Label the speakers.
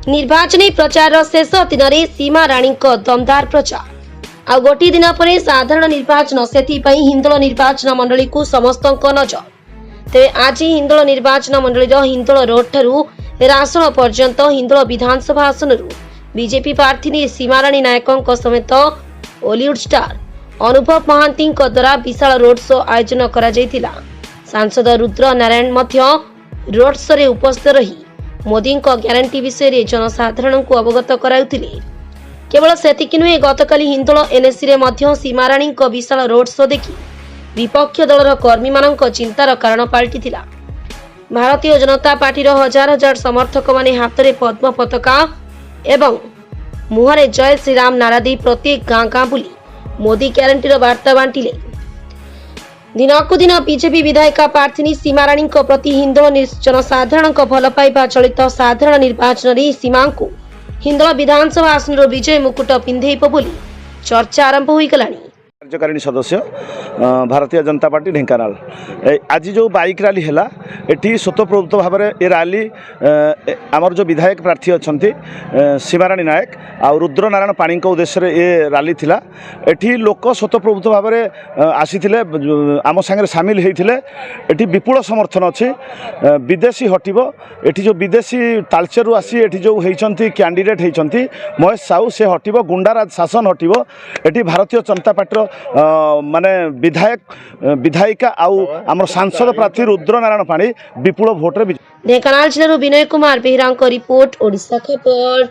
Speaker 1: निर्वाचनी प्रचार शेष दिन में सीमा राणी दमदार प्रचार आ गोटे दिन पर साधारण निर्वाचन से हिंदोल निर्वाचन मंडली को समस्त नजर। तेरे आज हिंदोल निर्वाचन मंडली हिंदोल रोड ठरू रासण पर्यंत हिंदोल विधानसभा आसन बीजेपी प्रार्थी सीमाराणी नायकों समेत बॉलीवुड स्टार अनुभव महांती द्वारा विशाल रोड शो आयोजन करा जायतिला। सांसद रुद्र नारायण मध्य रोड शो रे उपस्थित रही मोदी ग्यारंटी विषय जनसाधारण को अवगत कराउथिले। केवल सेतिक नुहे गतकाली हिंदोल एनएसी रे मध्य सीमाराणी विशाल रोड शो देखि विपक्ष दलर कर्मी मानक चिंतार कारण पलटिथिला। भारतीय जनता पार्टी हजार हजार समर्थक माने हाथ में पद्म पताका एवं मुहरे जय श्रीराम नारा दे प्रत्येक गाँ गाँ बुली मोदी ग्यारंटीर वार्ता बांटिले। दिनकू दिन बीजेपी विधायिका प्रार्थी सीमाराणी प्रति हिंदोल जनसाधारण भल पाइबा चलित साधारण निर्वाचन में सीमा को हिंदोल विधानसभा आसन विजय मुकुट पिंधेइब बोली चर्चा आरंभ हो गलानी।
Speaker 2: कार्यकारिणी सदस्य भारतीय जनता पार्टी ढेंकानाल आज जो बाइक रैली है ये स्वतःप्रवृत्त भाव में ये रैली आमर जो विधायक प्रार्थी अच्छा सीमाराणी नायक आ रुद्र नारायण पाणी उद्देश्य ये रैली थिला। एठी लोक स्वतःप्रवृत्त भाव में आसी आम सांगे सामिल होते एठी विपुल समर्थन अच्छी विदेशी हटब। एठी जो विदेशी तालचेरु आसी एठी जो होती कैंडिडेट होती महेश साहू से हटब गुंडाराज शासन हटब। एठी भारतीय जनता पार्टी माने विधायक विधायिका आउ आम सांसद प्रार्थी रुद्र नारायण पाणी विपुल भोट रे।
Speaker 1: ढेंकानाल जिल्लार विनय कुमार बेहरा रिपोर्ट ओडिशा खबर।